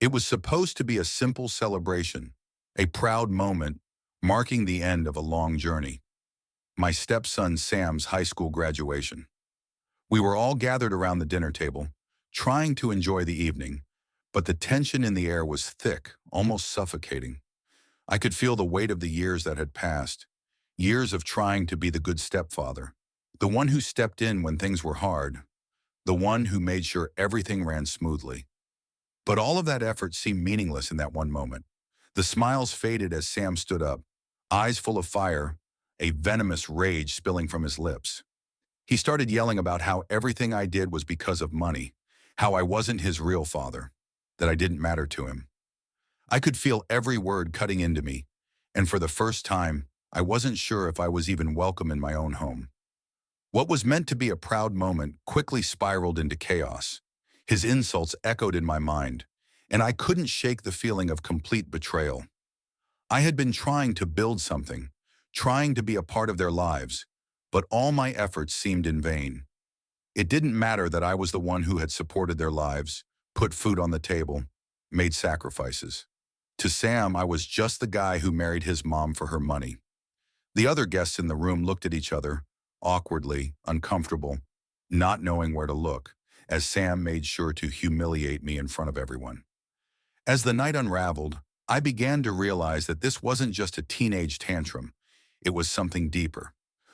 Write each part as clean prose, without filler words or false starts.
It was supposed to be a simple celebration, a proud moment marking the end of a long journey. My stepson Sam's high school graduation. We were all gathered around the dinner table, trying to enjoy the evening, but the tension in the air was thick, almost suffocating. I could feel the weight of the years that had passed, years of trying to be the good stepfather, the one who stepped in when things were hard, the one who made sure everything ran smoothly. But all of that effort seemed meaningless in that one moment. The smiles faded as Sam stood up, eyes full of fire, a venomous rage spilling from his lips. He started yelling about how everything I did was because of money, how I wasn't his real father, that I didn't matter to him. I could feel every word cutting into me, and for the first time, I wasn't sure if I was even welcome in my own home. What was meant to be a proud moment quickly spiraled into chaos. His insults echoed in my mind, and I couldn't shake the feeling of complete betrayal. I had been trying to build something, trying to be a part of their lives, but all my efforts seemed in vain. It didn't matter that I was the one who had supported their lives, put food on the table, made sacrifices. To Sam, I was just the guy who married his mom for her money. The other guests in the room looked at each other, awkwardly, uncomfortable, not knowing where to look, as Sam made sure to humiliate me in front of everyone. As the night unraveled, I began to realize that this wasn't just a teenage tantrum. It was something deeper.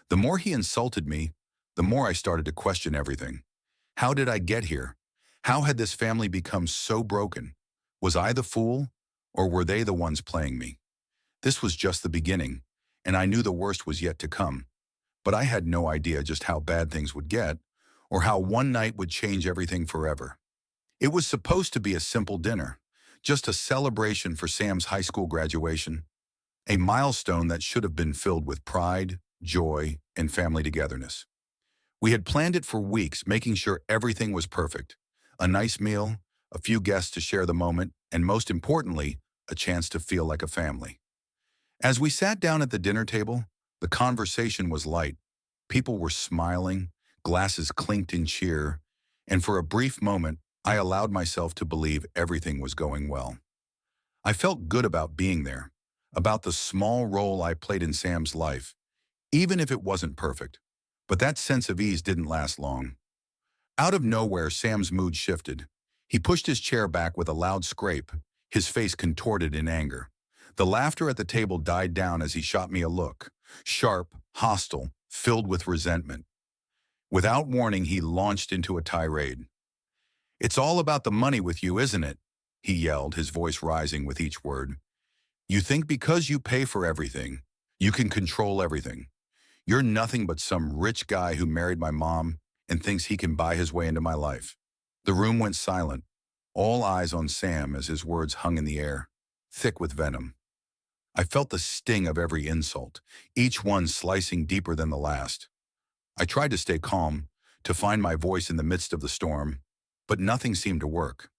The more he insulted me, the more I started to question everything. How did I get here? How had this family become so broken? Was I the fool, or were they the ones playing me? This was just the beginning, and I knew the worst was yet to come. But I had no idea just how bad things would get, or how one night would change everything forever. It was supposed to be a simple dinner, just a celebration for Sam's high school graduation, a milestone that should have been filled with pride, joy, and family togetherness. We had planned it for weeks, making sure everything was perfect. A nice meal, a few guests to share the moment, and most importantly, a chance to feel like a family. As we sat down at the dinner table, the conversation was light. People were smiling, glasses clinked in cheer, and for a brief moment, I allowed myself to believe everything was going well. I felt good about being there, about the small role I played in Sam's life, even if it wasn't perfect. But that sense of ease didn't last long. Out of nowhere, Sam's mood shifted. He pushed his chair back with a loud scrape, his face contorted in anger. The laughter at the table died down as he shot me a look, sharp, hostile, filled with resentment. Without warning, he launched into a tirade. "It's all about the money with you, isn't it?" he yelled, his voice rising with each word. "You think because you pay for everything, you can control everything. You're nothing but some rich guy who married my mom and thinks he can buy his way into my life." The room went silent, all eyes on Sam as his words hung in the air, thick with venom. I felt the sting of every insult, each one slicing deeper than the last. I tried to stay calm, to find my voice in the midst of the storm, but nothing seemed to work.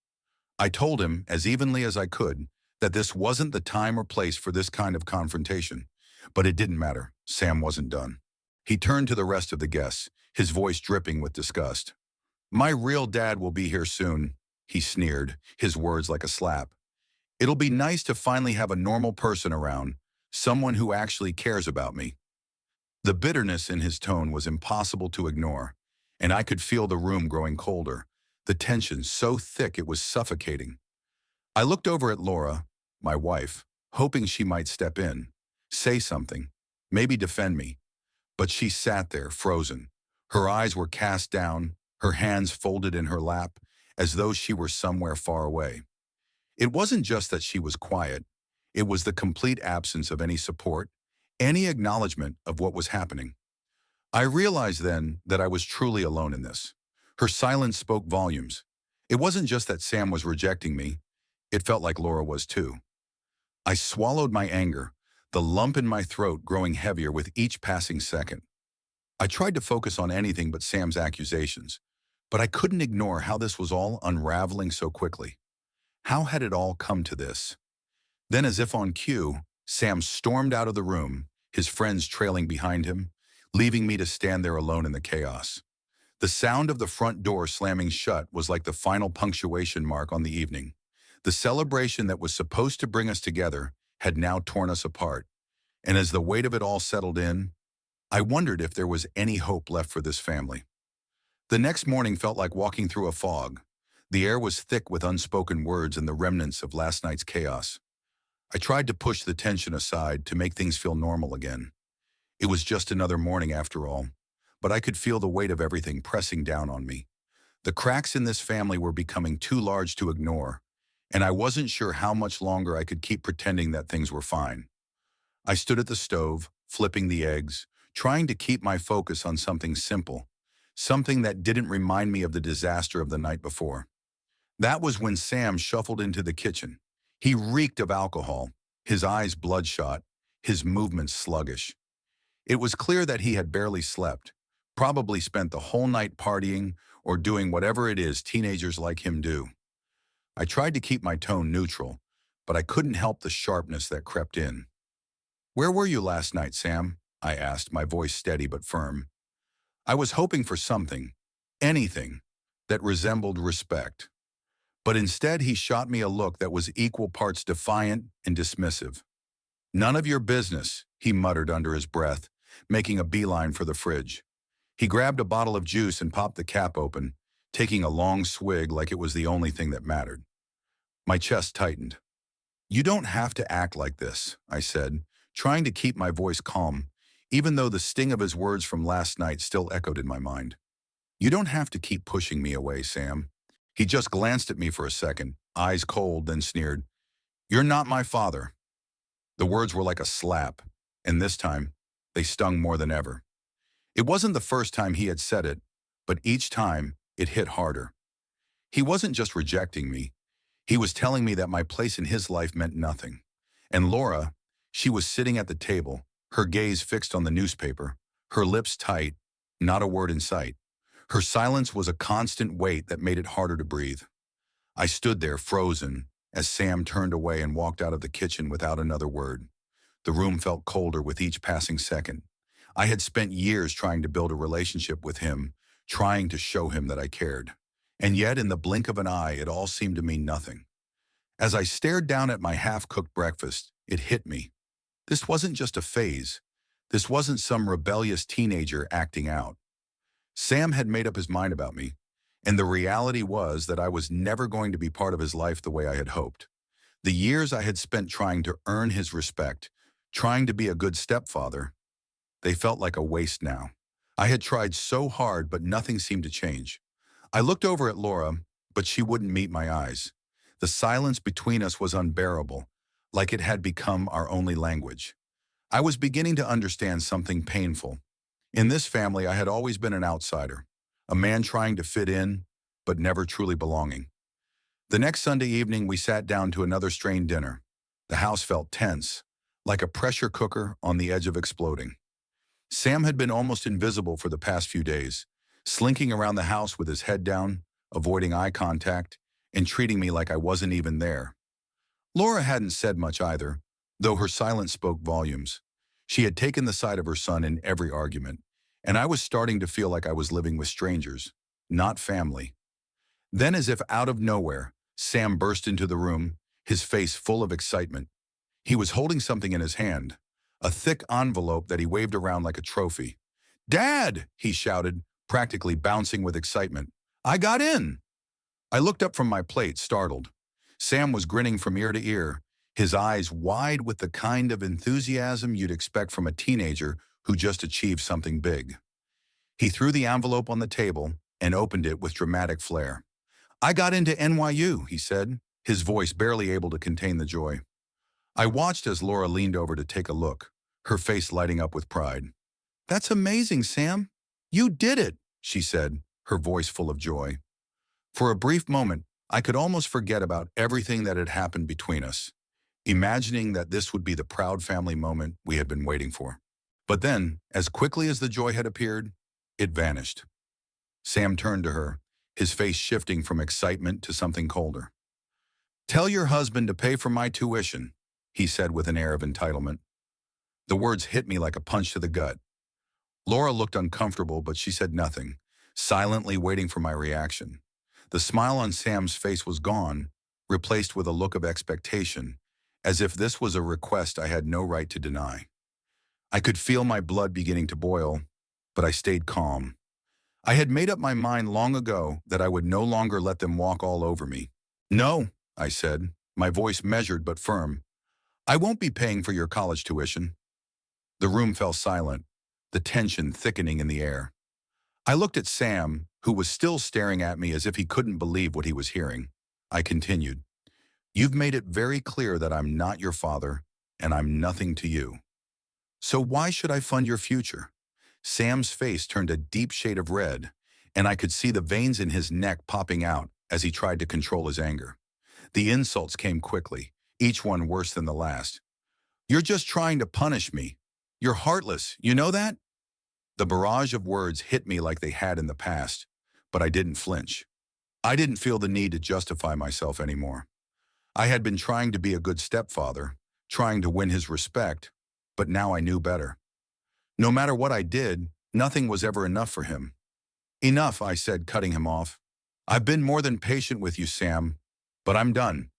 I told him, as evenly as I could, that this wasn't the time or place for this kind of confrontation. But it didn't matter. Sam wasn't done. He turned to the rest of the guests, his voice dripping with disgust. "My real dad will be here soon," he sneered, his words like a slap. "It'll be nice to finally have a normal person around, someone who actually cares about me." The bitterness in his tone was impossible to ignore, and I could feel the room growing colder, the tension so thick it was suffocating. I looked over at Laura, my wife, hoping she might step in, say something, maybe defend me. But she sat there, frozen. Her eyes were cast down, her hands folded in her lap, as though she were somewhere far away. It wasn't just that she was quiet. It was the complete absence of any support, any acknowledgement of what was happening. I realized then that I was truly alone in this. Her silence spoke volumes. It wasn't just that Sam was rejecting me. It felt like Laura was too. I swallowed my anger, the lump in my throat growing heavier with each passing second. I tried to focus on anything but Sam's accusations, but I couldn't ignore how this was all unraveling so quickly. How had it all come to this? Then, as if on cue, Sam stormed out of the room, his friends trailing behind him, leaving me to stand there alone in the chaos. The sound of the front door slamming shut was like the final punctuation mark on the evening. The celebration that was supposed to bring us together had now torn us apart, and as the weight of it all settled in, I wondered if there was any hope left for this family. The next morning felt like walking through a fog. The air was thick with unspoken words and the remnants of last night's chaos. I tried to push the tension aside to make things feel normal again. It was just another morning after all, but I could feel the weight of everything pressing down on me. The cracks in this family were becoming too large to ignore, and I wasn't sure how much longer I could keep pretending that things were fine. I stood at the stove, flipping the eggs, trying to keep my focus on something simple, something that didn't remind me of the disaster of the night before. That was when Sam shuffled into the kitchen. He reeked of alcohol, his eyes bloodshot, his movements sluggish. It was clear that he had barely slept, probably spent the whole night partying or doing whatever it is teenagers like him do. I tried to keep my tone neutral, but I couldn't help the sharpness that crept in. "Where were you last night, Sam?" I asked, my voice steady but firm. I was hoping for something, anything, that resembled respect. But instead he shot me a look that was equal parts defiant and dismissive. "None of your business," he muttered under his breath, making a beeline for the fridge. He grabbed a bottle of juice and popped the cap open, taking a long swig like it was the only thing that mattered. My chest tightened. "You don't have to act like this," I said, trying to keep my voice calm, even though the sting of his words from last night still echoed in my mind. "You don't have to keep pushing me away, Sam." He just glanced at me for a second, eyes cold, then sneered. "You're not my father." The words were like a slap, and this time, they stung more than ever. It wasn't the first time he had said it, but each time, it hit harder. He wasn't just rejecting me. He was telling me that my place in his life meant nothing. And Laura, she was sitting at the table, her gaze fixed on the newspaper, her lips tight, not a word in sight. Her silence was a constant weight that made it harder to breathe. I stood there frozen as Sam turned away and walked out of the kitchen without another word. The room felt colder with each passing second. I had spent years trying to build a relationship with him, trying to show him that I cared. And yet, in the blink of an eye, it all seemed to mean nothing. As I stared down at my half-cooked breakfast, it hit me. This wasn't just a phase. This wasn't some rebellious teenager acting out. Sam had made up his mind about me, and the reality was that I was never going to be part of his life the way I had hoped. The years I had spent trying to earn his respect, trying to be a good stepfather, they felt like a waste now. I had tried so hard, but nothing seemed to change. I looked over at Laura, but she wouldn't meet my eyes. The silence between us was unbearable, like it had become our only language. I was beginning to understand something painful. In this family, I had always been an outsider, a man trying to fit in, but never truly belonging. The next Sunday evening, we sat down to another strained dinner. The house felt tense, like a pressure cooker on the edge of exploding. Sam had been almost invisible for the past few days, slinking around the house with his head down, avoiding eye contact, and treating me like I wasn't even there. Laura hadn't said much either, though her silence spoke volumes. She had taken the side of her son in every argument, and I was starting to feel like I was living with strangers, not family. Then, as if out of nowhere, Sam burst into the room, his face full of excitement. He was holding something in his hand, a thick envelope that he waved around like a trophy. "Dad!" he shouted, practically bouncing with excitement. "I got in!" I looked up from my plate, startled. Sam was grinning from ear to ear, his eyes wide with the kind of enthusiasm you'd expect from a teenager who just achieved something big. He threw the envelope on the table and opened it with dramatic flair. "I got into NYU," he said, his voice barely able to contain the joy. I watched as Laura leaned over to take a look, her face lighting up with pride. "That's amazing, Sam. You did it," she said, her voice full of joy. For a brief moment, I could almost forget about everything that had happened between us, imagining that this would be the proud family moment we had been waiting for. But then, as quickly as the joy had appeared, it vanished. Sam turned to her, his face shifting from excitement to something colder. "Tell your husband to pay for my tuition," he said with an air of entitlement. The words hit me like a punch to the gut. Laura looked uncomfortable, but she said nothing, silently waiting for my reaction. The smile on Sam's face was gone, replaced with a look of expectation, as if this was a request I had no right to deny. I could feel my blood beginning to boil, but I stayed calm. I had made up my mind long ago that I would no longer let them walk all over me. "No," I said, my voice measured but firm. "I won't be paying for your college tuition." The room fell silent, the tension thickening in the air. I looked at Sam, who was still staring at me as if he couldn't believe what he was hearing. I continued, "You've made it very clear that I'm not your father, and I'm nothing to you. So why should I fund your future?" Sam's face turned a deep shade of red, and I could see the veins in his neck popping out as he tried to control his anger. The insults came quickly, each one worse than the last. "You're just trying to punish me. You're heartless, you know that?" The barrage of words hit me like they had in the past, but I didn't flinch. I didn't feel the need to justify myself anymore. I had been trying to be a good stepfather, trying to win his respect, but now I knew better. No matter what I did, nothing was ever enough for him. "Enough," I said, cutting him off. "I've been more than patient with you, Sam, but I'm done."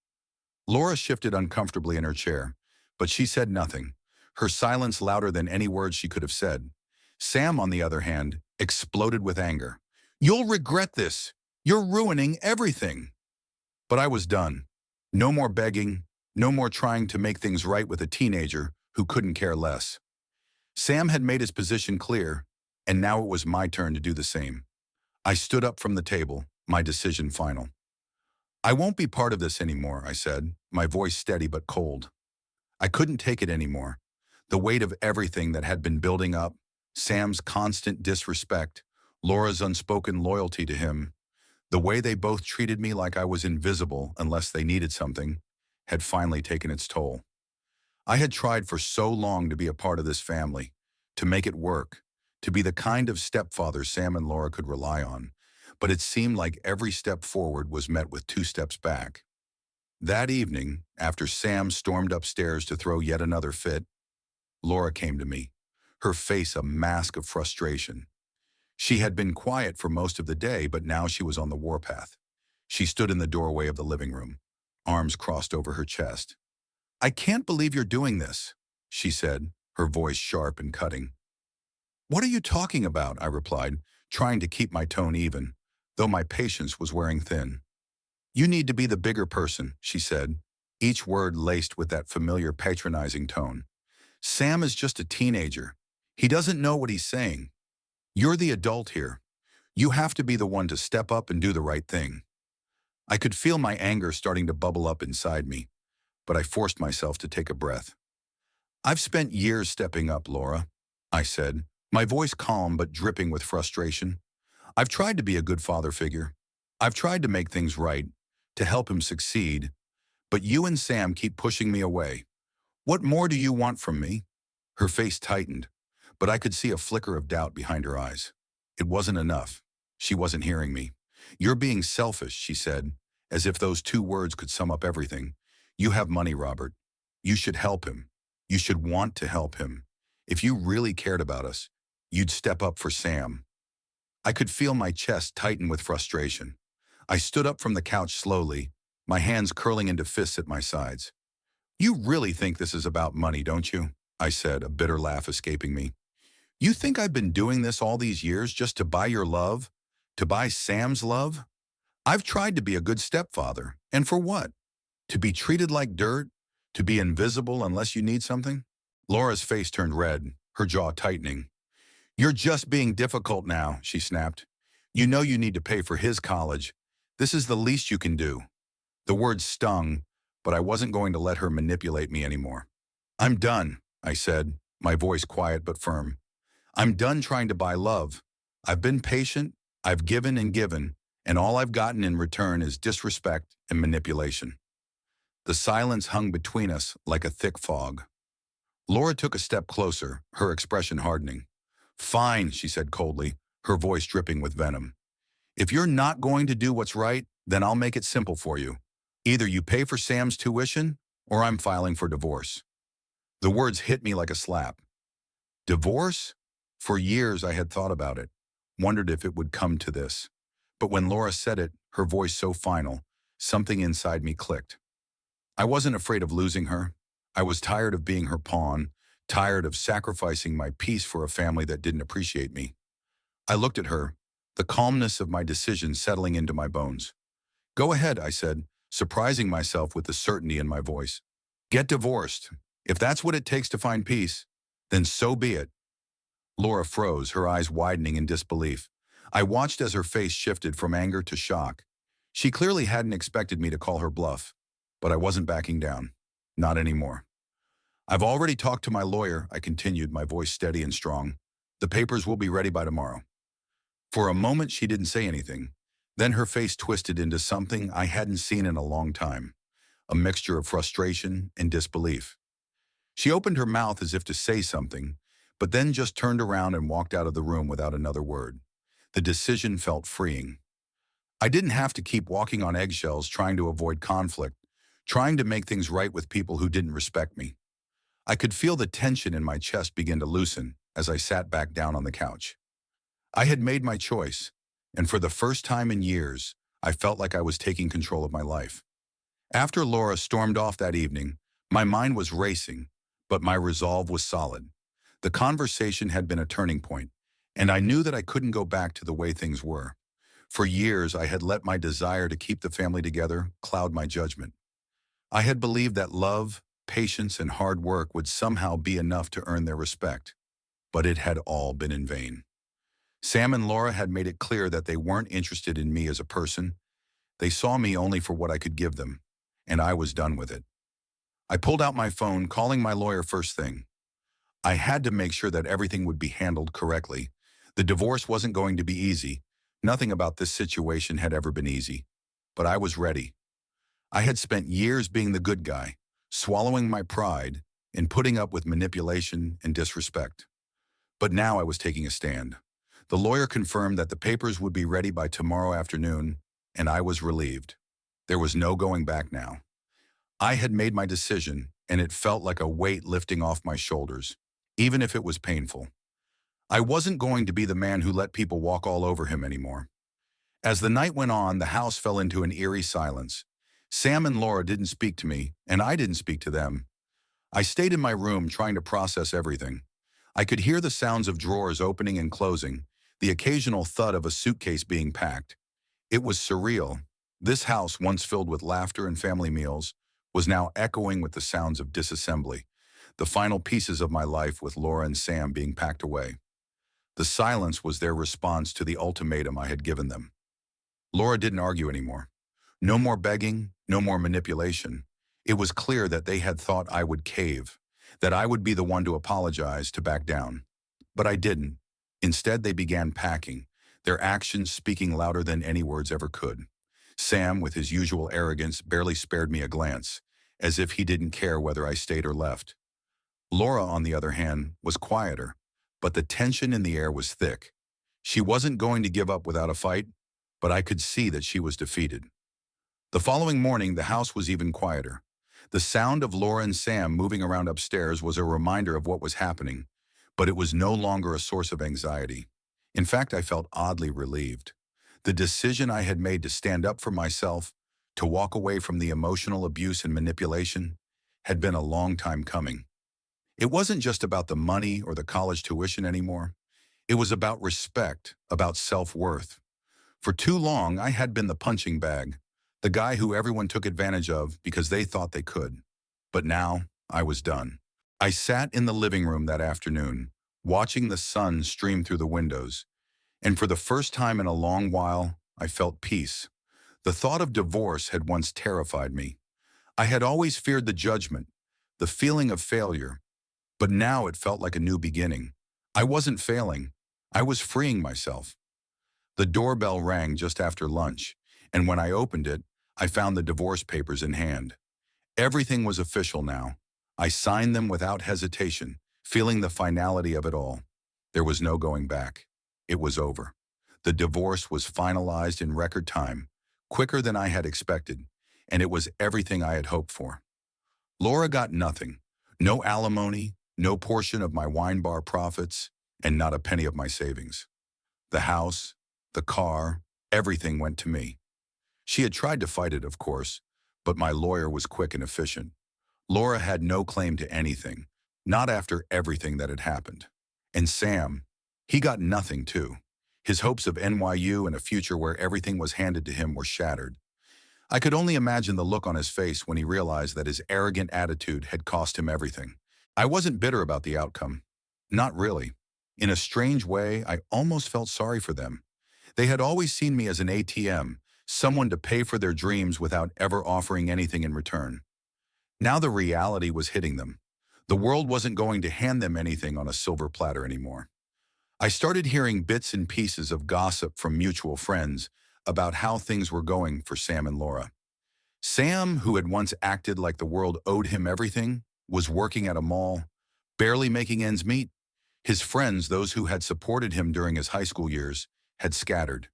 Laura shifted uncomfortably in her chair, but she said nothing, her silence louder than any words she could have said. Sam, on the other hand, exploded with anger. "You'll regret this. You're ruining everything." But I was done. No more begging, no more trying to make things right with a teenager who couldn't care less. Sam had made his position clear, and now it was my turn to do the same. I stood up from the table, my decision final. "I won't be part of this anymore," I said, my voice steady but cold. I couldn't take it anymore. The weight of everything that had been building up, Sam's constant disrespect, Laura's unspoken loyalty to him, the way they both treated me like I was invisible unless they needed something, had finally taken its toll. I had tried for so long to be a part of this family, to make it work, to be the kind of stepfather Sam and Laura could rely on, but it seemed like every step forward was met with 2 steps back. That evening, after Sam stormed upstairs to throw yet another fit, Laura came to me, her face a mask of frustration. She had been quiet for most of the day, but now she was on the warpath. She stood in the doorway of the living room, arms crossed over her chest. "I can't believe you're doing this," she said, her voice sharp and cutting. "What are you talking about?" I replied, trying to keep my tone even, though my patience was wearing thin. "You need to be the bigger person," she said, each word laced with that familiar patronizing tone. "Sam is just a teenager. He doesn't know what he's saying. You're the adult here. You have to be the one to step up and do the right thing." I could feel my anger starting to bubble up inside me, but I forced myself to take a breath. "I've spent years stepping up, Laura," I said, my voice calm but dripping with frustration. "I've tried to be a good father figure. I've tried to make things right, to help him succeed, but you and Sam keep pushing me away. What more do you want from me?" Her face tightened, but I could see a flicker of doubt behind her eyes. It wasn't enough. She wasn't hearing me. "You're being selfish," she said, as if those 2 words could sum up everything. "You have money, Robert. You should help him. You should want to help him. If you really cared about us, you'd step up for Sam." I could feel my chest tighten with frustration. I stood up from the couch slowly, my hands curling into fists at my sides. "You really think this is about money, don't you?" I said, a bitter laugh escaping me. "You think I've been doing this all these years just to buy your love? To buy Sam's love? I've tried to be a good stepfather, and for what? To be treated like dirt? To be invisible unless you need something?" Laura's face turned red, her jaw tightening. "You're just being difficult now," she snapped. "You know you need to pay for his college. This is the least you can do." The words stung, but I wasn't going to let her manipulate me anymore. "I'm done," I said, my voice quiet but firm. "I'm done trying to buy love. I've been patient, I've given and given, and all I've gotten in return is disrespect and manipulation." The silence hung between us like a thick fog. Laura took a step closer, her expression hardening. "Fine," she said coldly, her voice dripping with venom. "If you're not going to do what's right, then I'll make it simple for you. Either you pay for Sam's tuition, or I'm filing for divorce." The words hit me like a slap. Divorce? For years I had thought about it, wondered if it would come to this. But when Laura said it, her voice so final, something inside me clicked. I wasn't afraid of losing her. I was tired of being her pawn, tired of sacrificing my peace for a family that didn't appreciate me. I looked at her, the calmness of my decision settling into my bones. "Go ahead," I said, surprising myself with the certainty in my voice. "Get divorced. If that's what it takes to find peace, then so be it." Laura froze, her eyes widening in disbelief. I watched as her face shifted from anger to shock. She clearly hadn't expected me to call her bluff, but I wasn't backing down. Not anymore. "I've already talked to my lawyer," I continued, my voice steady and strong. "The papers will be ready by tomorrow." For a moment, she didn't say anything. Then her face twisted into something I hadn't seen in a long time, a mixture of frustration and disbelief. She opened her mouth as if to say something, but then just turned around and walked out of the room without another word. The decision felt freeing. I didn't have to keep walking on eggshells trying to avoid conflict, trying to make things right with people who didn't respect me. I could feel the tension in my chest begin to loosen as I sat back down on the couch. I had made my choice, and for the first time in years, I felt like I was taking control of my life. After Laura stormed off that evening, my mind was racing, but my resolve was solid. The conversation had been a turning point, and I knew that I couldn't go back to the way things were. For years, I had let my desire to keep the family together cloud my judgment. I had believed that love, patience, and hard work would somehow be enough to earn their respect, but it had all been in vain. Sam and Laura had made it clear that they weren't interested in me as a person. They saw me only for what I could give them, and I was done with it. I pulled out my phone, calling my lawyer first thing. I had to make sure that everything would be handled correctly. The divorce wasn't going to be easy. Nothing about this situation had ever been easy. But I was ready. I had spent years being the good guy, swallowing my pride, and putting up with manipulation and disrespect. But now I was taking a stand. The lawyer confirmed that the papers would be ready by tomorrow afternoon, and I was relieved. There was no going back now. I had made my decision, and it felt like a weight lifting off my shoulders, even if it was painful. I wasn't going to be the man who let people walk all over him anymore. As the night went on, the house fell into an eerie silence. Sam and Laura didn't speak to me, and I didn't speak to them. I stayed in my room trying to process everything. I could hear the sounds of drawers opening and closing, the occasional thud of a suitcase being packed. It was surreal. This house, once filled with laughter and family meals, was now echoing with the sounds of disassembly, the final pieces of my life with Laura and Sam being packed away. The silence was their response to the ultimatum I had given them. Laura didn't argue anymore. No more begging, no more manipulation. It was clear that they had thought I would cave, that I would be the one to apologize, to back down. But I didn't. Instead, they began packing, their actions speaking louder than any words ever could. Sam, with his usual arrogance, barely spared me a glance, as if he didn't care whether I stayed or left. Laura, on the other hand, was quieter, but the tension in the air was thick. She wasn't going to give up without a fight, but I could see that she was defeated. The following morning, the house was even quieter. The sound of Laura and Sam moving around upstairs was a reminder of what was happening, but it was no longer a source of anxiety. In fact, I felt oddly relieved. The decision I had made to stand up for myself, to walk away from the emotional abuse and manipulation, had been a long time coming. It wasn't just about the money or the college tuition anymore. It was about respect, about self-worth. For too long, I had been the punching bag, the guy who everyone took advantage of because they thought they could. But now, I was done. I sat in the living room that afternoon, watching the sun stream through the windows, and for the first time in a long while, I felt peace. The thought of divorce had once terrified me. I had always feared the judgment, the feeling of failure, but now it felt like a new beginning. I wasn't failing. I was freeing myself. The doorbell rang just after lunch, and when I opened it, I found the divorce papers in hand. Everything was official now. I signed them without hesitation, feeling the finality of it all. There was no going back. It was over. The divorce was finalized in record time, quicker than I had expected, and it was everything I had hoped for. Laura got nothing. No alimony, no portion of my wine bar profits, and not a penny of my savings. The house, the car, everything went to me. She had tried to fight it, of course, but my lawyer was quick and efficient. Laura had no claim to anything, not after everything that had happened. And Sam, he got nothing too. His hopes of NYU and a future where everything was handed to him were shattered. I could only imagine the look on his face when he realized that his arrogant attitude had cost him everything. I wasn't bitter about the outcome. Not really. In a strange way, I almost felt sorry for them. They had always seen me as an ATM, someone to pay for their dreams without ever offering anything in return. Now the reality was hitting them. The world wasn't going to hand them anything on a silver platter anymore. I started hearing bits and pieces of gossip from mutual friends about how things were going for Sam and Laura. Sam, who had once acted like the world owed him everything, was working at a mall, barely making ends meet. His friends, those who had supported him during his high school years, had scattered.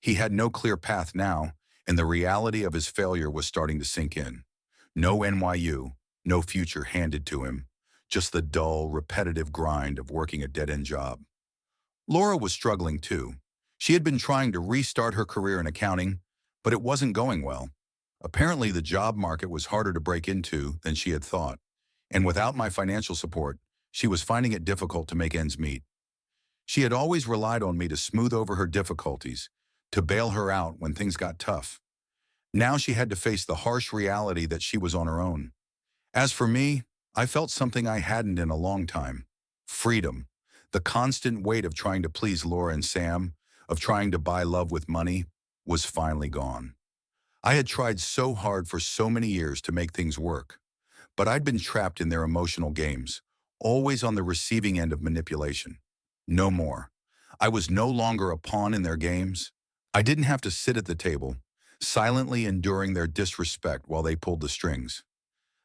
He had no clear path now, and the reality of his failure was starting to sink in. No NYU, no future handed to him, just the dull, repetitive grind of working a dead-end job. Laura was struggling too. She had been trying to restart her career in accounting, but it wasn't going well. Apparently, the job market was harder to break into than she had thought, and without my financial support, she was finding it difficult to make ends meet. She had always relied on me to smooth over her difficulties, to bail her out when things got tough. Now she had to face the harsh reality that she was on her own. As for me, I felt something I hadn't in a long time. Freedom. The constant weight of trying to please Laura and Sam, of trying to buy love with money, was finally gone. I had tried so hard for so many years to make things work, but I'd been trapped in their emotional games, always on the receiving end of manipulation. No more. I was no longer a pawn in their games. I didn't have to sit at the table, silently enduring their disrespect while they pulled the strings.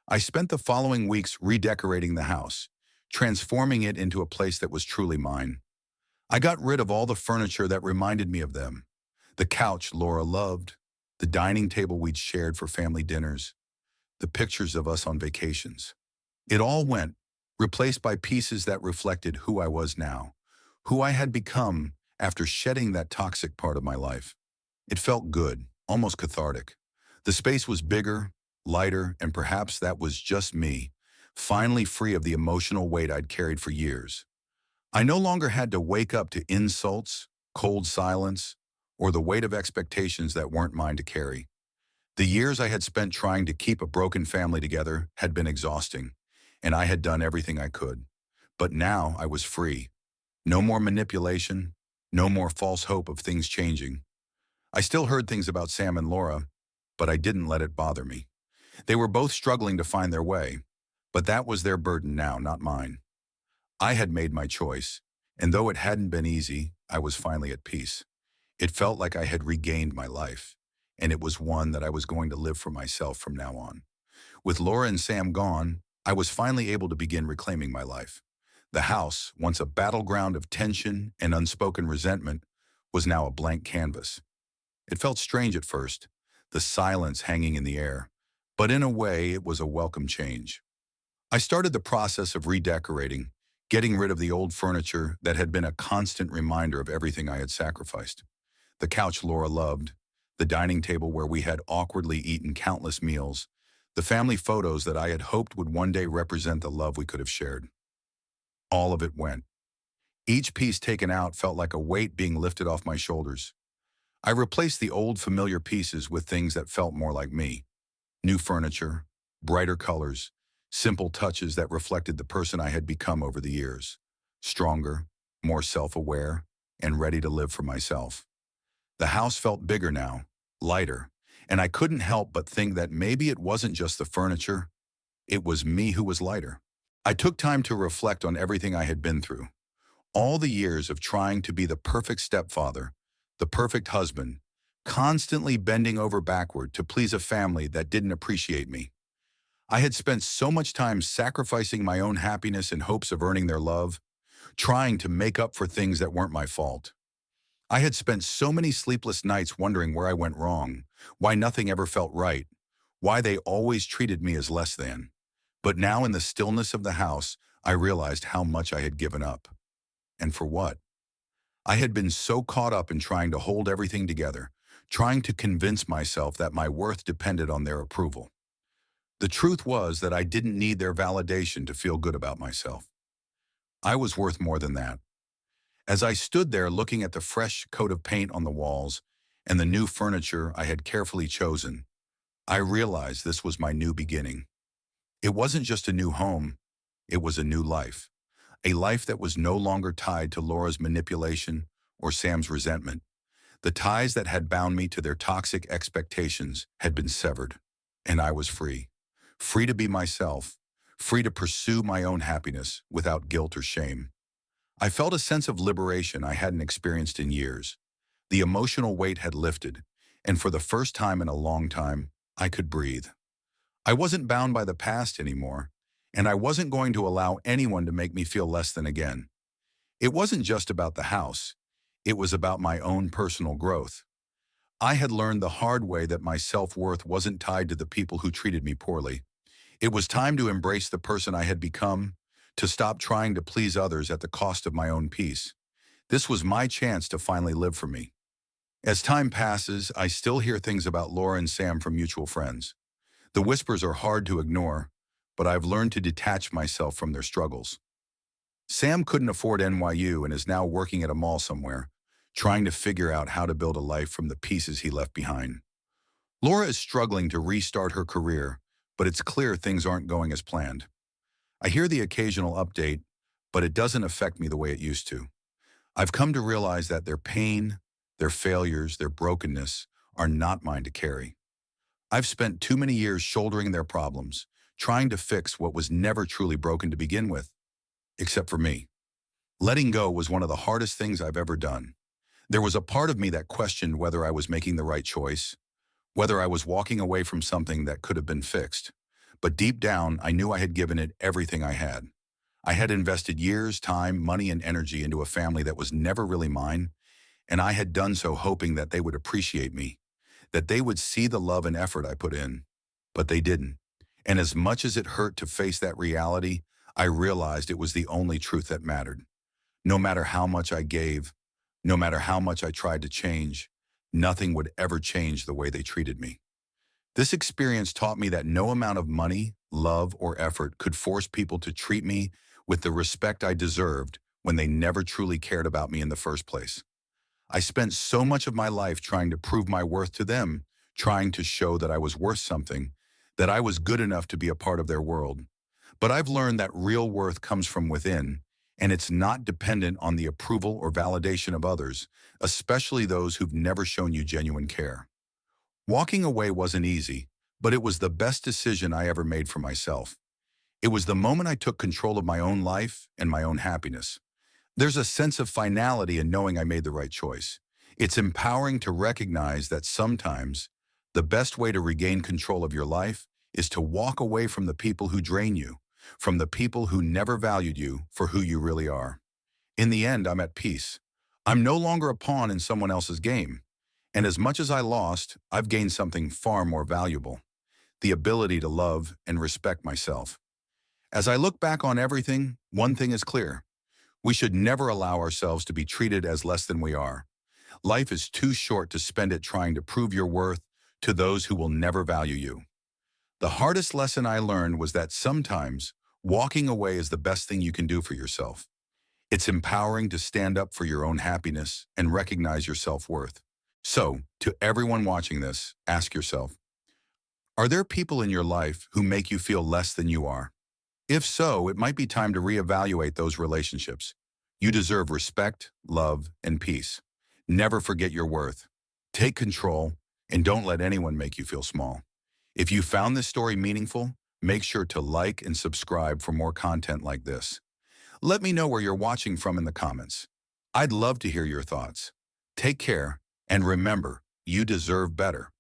I spent the following weeks redecorating the house, transforming it into a place that was truly mine. I got rid of all the furniture that reminded me of them. The couch Laura loved, the dining table we'd shared for family dinners, the pictures of us on vacations. It all went, replaced by pieces that reflected who I was now, who I had become after shedding that toxic part of my life. It felt good, almost cathartic. The space was bigger, lighter, and perhaps that was just me, finally free of the emotional weight I'd carried for years. I no longer had to wake up to insults, cold silence, or the weight of expectations that weren't mine to carry. The years I had spent trying to keep a broken family together had been exhausting, and I had done everything I could. But now I was free. No more manipulation, no more false hope of things changing. I still heard things about Sam and Laura, but I didn't let it bother me. They were both struggling to find their way, but that was their burden now, not mine. I had made my choice, and though it hadn't been easy, I was finally at peace. It felt like I had regained my life, and it was one that I was going to live for myself from now on. With Laura and Sam gone, I was finally able to begin reclaiming my life. The house, once a battleground of tension and unspoken resentment, was now a blank canvas. It felt strange at first, the silence hanging in the air, but in a way it was a welcome change. I started the process of redecorating, getting rid of the old furniture that had been a constant reminder of everything I had sacrificed. The couch Laura loved, the dining table where we had awkwardly eaten countless meals, the family photos that I had hoped would one day represent the love we could have shared. All of it went. Each piece taken out felt like a weight being lifted off my shoulders. I replaced the old familiar pieces with things that felt more like me. New furniture, brighter colors, simple touches that reflected the person I had become over the years. Stronger, more self-aware, and ready to live for myself. The house felt bigger now, lighter, and I couldn't help but think that maybe it wasn't just the furniture, it was me who was lighter. I took time to reflect on everything I had been through. All the years of trying to be the perfect stepfather, the perfect husband, constantly bending over backward to please a family that didn't appreciate me. I had spent so much time sacrificing my own happiness in hopes of earning their love, trying to make up for things that weren't my fault. I had spent so many sleepless nights wondering where I went wrong, why nothing ever felt right, why they always treated me as less than. But now in the stillness of the house, I realized how much I had given up. And for what? I had been so caught up in trying to hold everything together, trying to convince myself that my worth depended on their approval. The truth was that I didn't need their validation to feel good about myself. I was worth more than that. As I stood there looking at the fresh coat of paint on the walls and the new furniture I had carefully chosen, I realized this was my new beginning. It wasn't just a new home, it was a new life. A life that was no longer tied to Laura's manipulation or Sam's resentment. The ties that had bound me to their toxic expectations had been severed, and I was free. Free to be myself, free to pursue my own happiness without guilt or shame. I felt a sense of liberation I hadn't experienced in years. The emotional weight had lifted, and for the first time in a long time, I could breathe. I wasn't bound by the past anymore, and I wasn't going to allow anyone to make me feel less than again. It wasn't just about the house. It was about my own personal growth. I had learned the hard way that my self-worth wasn't tied to the people who treated me poorly. It was time to embrace the person I had become, to stop trying to please others at the cost of my own peace. This was my chance to finally live for me. As time passes, I still hear things about Laura and Sam from mutual friends. The whispers are hard to ignore, but I've learned to detach myself from their struggles. Sam couldn't afford NYU and is now working at a mall somewhere, trying to figure out how to build a life from the pieces he left behind. Laura is struggling to restart her career, but it's clear things aren't going as planned. I hear the occasional update, but it doesn't affect me the way it used to. I've come to realize that their pain, their failures, their brokenness are not mine to carry. I've spent too many years shouldering their problems, trying to fix what was never truly broken to begin with, except for me. Letting go was one of the hardest things I've ever done. There was a part of me that questioned whether I was making the right choice, whether I was walking away from something that could have been fixed. But deep down, I knew I had given it everything I had. I had invested years, time, money, and energy into a family that was never really mine, and I had done so hoping that they would appreciate me, that they would see the love and effort I put in. But they didn't. And as much as it hurt to face that reality, I realized it was the only truth that mattered. No matter how much I gave, no matter how much I tried to change, nothing would ever change the way they treated me. This experience taught me that no amount of money, love, or effort could force people to treat me with the respect I deserved when they never truly cared about me in the first place. I spent so much of my life trying to prove my worth to them, trying to show that I was worth something, that I was good enough to be a part of their world. But I've learned that real worth comes from within, and it's not dependent on the approval or validation of others, especially those who've never shown you genuine care. Walking away wasn't easy, but it was the best decision I ever made for myself. It was the moment I took control of my own life and my own happiness. There's a sense of finality in knowing I made the right choice. It's empowering to recognize that sometimes the best way to regain control of your life is to walk away from the people who drain you, from the people who never valued you for who you really are. In the end, I'm at peace. I'm no longer a pawn in someone else's game. And as much as I lost, I've gained something far more valuable: the ability to love and respect myself. As I look back on everything, one thing is clear. We should never allow ourselves to be treated as less than we are. Life is too short to spend it trying to prove your worth to those who will never value you. The hardest lesson I learned was that sometimes walking away is the best thing you can do for yourself. It's empowering to stand up for your own happiness and recognize your self-worth. So, to everyone watching this, ask yourself, are there people in your life who make you feel less than you are? If so, it might be time to reevaluate those relationships. You deserve respect, love, and peace. Never forget your worth. Take control, and don't let anyone make you feel small. If you found this story meaningful, make sure to like and subscribe for more content like this. Let me know where you're watching from in the comments. I'd love to hear your thoughts. Take care, and remember, you deserve better.